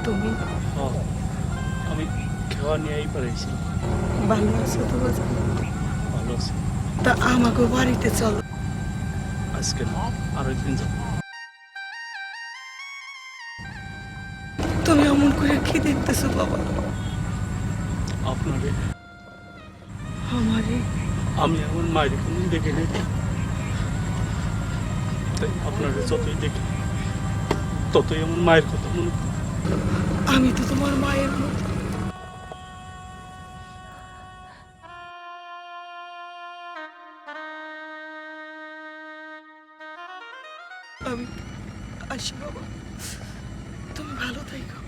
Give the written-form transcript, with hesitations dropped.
তুমি? আমি খাওয়া নিয়েই পারাইছি। ভালো আছো তো বাজান? ভালো আছি। তা আমাকে বাড়িতে চলো। আজকে না, আর একদিন যাব। তুমি অমন করে কি দেখতেছো বাবা? আপনারে আমারে? আমি আমার মায়ের কোনদিন দেখে নেই, তাই আপনারে যতই দেখি ততই আমার মায়ের কথা মনে পড়ে। আমি তো তোমার মায়ের মতো। আমি আসি বাবা, তুমি ভালো থেকো।